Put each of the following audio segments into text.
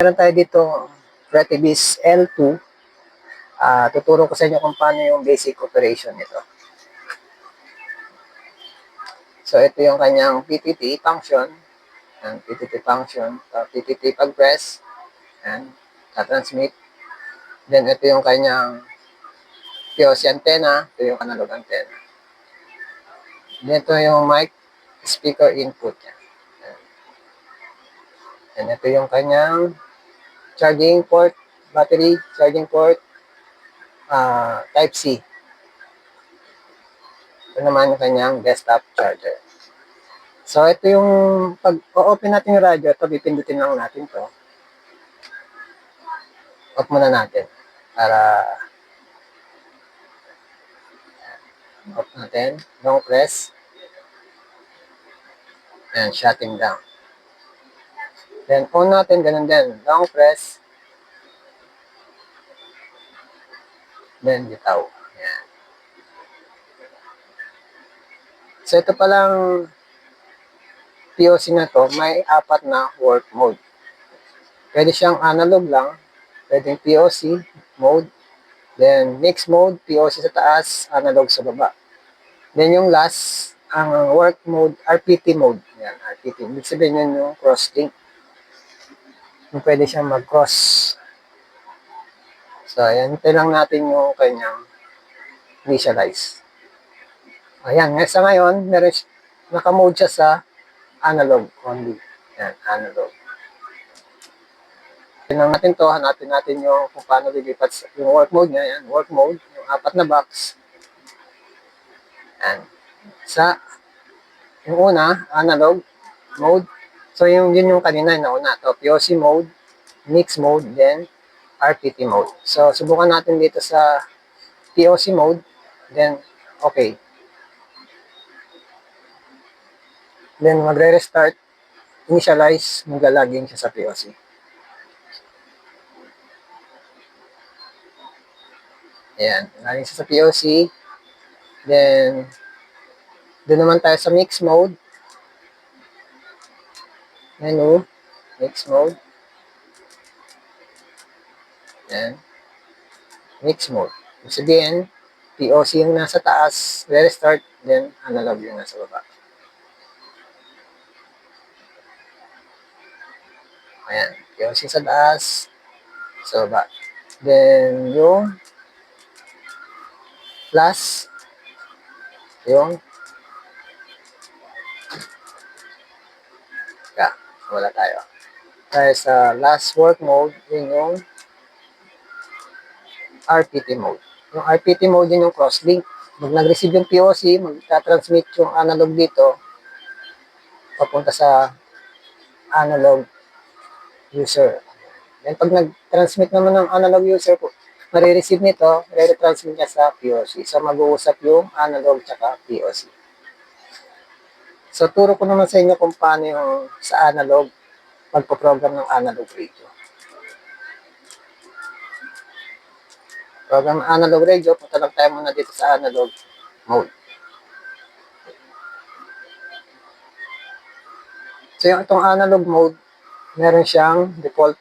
Meron tayo dito Retivis L2. Tuturo ko sa inyo kung paano yung basic operation nito. So, ito yung kanyang PTT function. Yan, PTT function. PTT pag-press. Yan, transmit. Then, ito yung kanyang POC antenna. Ito yung analog antenna. Then, ito yung mic speaker input. Yan. And ito yung kanyang charging port, battery, charging port, Type-C. Ito naman yung kanyang desktop charger. So, ito yung, pag o-open natin yung radyo, ito, pipindutin lang natin to. Off muna natin. Para, off natin. Long press. And shutting down. Then, on natin, ganun din. Long press. Then, bitaw. Ayan. So, ito palang POC na to, may 4 na work mode. Pwede siyang analog lang. Pwedeng POC mode. Then, mix mode, POC sa taas, analog sa baba. Then, yung last, ang work mode, RPT mode. Yan, RPT. Ibig sabihin yun yung cross-link. Yung pwede siyang mag-cross. So, ayan. Ito lang natin yung kanyang initialize. Ayan. Sa ngayon, naka-mode siya sa analog only. Yan, analog. Tingnan natin to, hanapin natin yung kung paano lilipat yung work mode niya. Yan, work mode, yung 4 na box. Yan. Yung una, analog mode. So, yun yung kanina na una. To, POC mode, mix mode, then RPT mode. So, subukan natin dito sa POC mode, then okay. Then, magre-restart, initialize, maglalaging siya sa POC. Ayan, galing siya sa POC. Then, doon naman tayo sa mix mode. Menu, mix mode. Ayan. Mix mode. Ibig sabihin, POC yung nasa taas, restart, then analog yung nasa baba. Ayan, POC sa taas, sa baba. Then, yung plus, yung wala tayo. Tayo sa last work mode, yun yung RPT mode. Yung RPT mode yun yung cross-link. Pag nag-receive yung POC, magta-transmit yung analog dito, papunta sa analog user. Then pag nag-transmit naman ng analog user, marireceive nito, re-transmit niya sa POC. So mag-uusap yung analog tsaka POC. So turo ko naman sa inyo kung paano yung sa analog magpo-program ng analog radio. Program analog radio, punta lang tayo muna dito sa analog mode. So yung itong analog mode, meron siyang default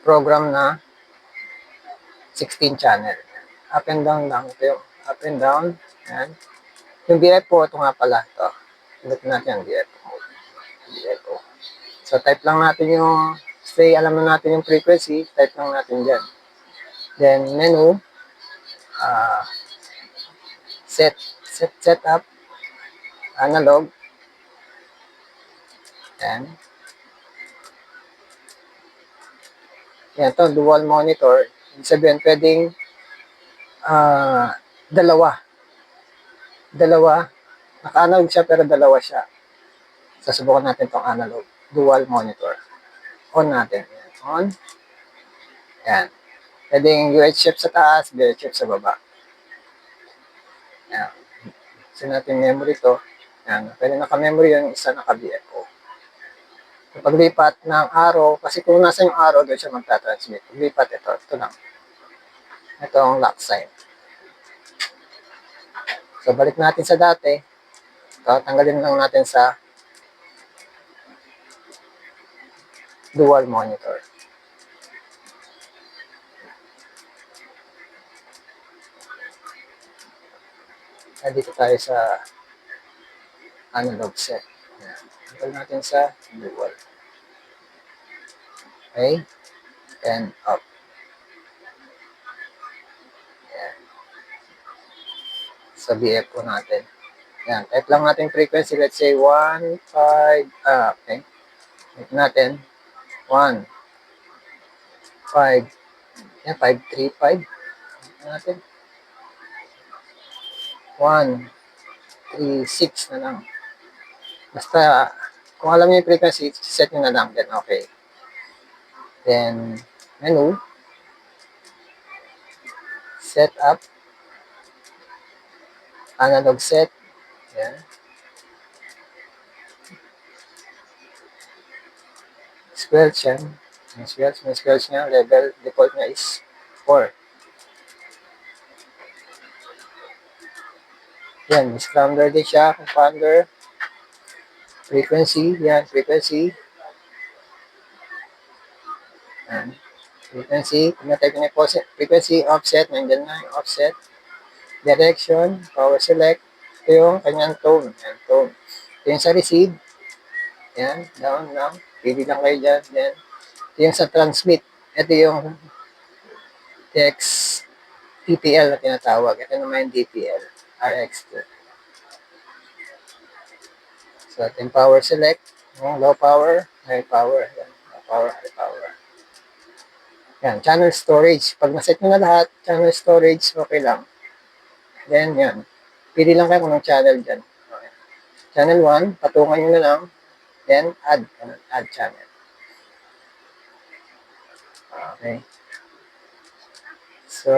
program na 16 channel. Up and down lang. Ito yung up and down. Yan. Yung BFO, ito nga pala. Ito. Pinutin natin yung BFO mode. BFO. So type lang natin yung, stay, alam na natin yung frequency, type lang natin dyan. Then menu, setup, analog, yan. Yan to, dual monitor. Ibig sabihin, pwedeng dalawa. Naka-analog siya pero dalawa siya. Susubukan natin tong analog. Dual monitor. On natin. Yan. On. Yan. Pwedeng UHF sa taas, VHF sa baba. Yan. Gusto natin memory to. Yan. Pwede naka-memory yung isa naka-BFO. Paglipat ng arrow, kasi kung nasa yung arrow, doon siya magta-transmit. Paglipat, ito lang. Ito ang lock sign. So, balik natin sa dati. Ito, tanggalin lang natin sa dual monitor. Dito tayo sa analog set. Yan. Tanggal natin sa dual. Okay? And up. Yan. Sa BF po natin. Yan. Type lang natin frequency. Let's say 1, 5, okay. Type natin. 1, 5. Yan, 5, 3, 5. Natin. 1, 3, 6 na lang. Basta, kung alam niyo yung frequency, set nyo na lang. Then, okay. Then, menu. Set up. Analog set. Yan. Squelch yan. Yung squelch niya. Level default niya is 4. Yan. Scrambler din siya. Compounder. Frequency. Yan. Frequency. Yan. Frequency. Kung na-type na po frequency, offset. Nandiyan na yung offset. Direction. Power select. Ito yung kanyang tone. Yan. Tone. Ito yung sa receive. Yan. Down lang. Pili lang kayo dyan. Then, ito yung sa transmit. Ito yung text TTL na tinatawag. Ito naman yung DTL. RX2. So, ito yung power select. Low power, high power. Yan. Low power, high power. Yan. Channel storage. Pag naset nyo na lahat, channel storage, okay lang. Then, yan. Pili lang kayo kung anong channel dyan. Okay. Channel 1, patungan nyo na lang. Then, add channel. Okay. So,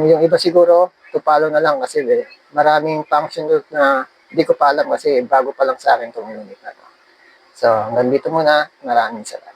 yung iba siguro, tupalo na lang kasi maraming function na hindi ko pa alam kasi bago pa lang sa akin itong unit na to. So, hanggang dito muna. Maraming salamat.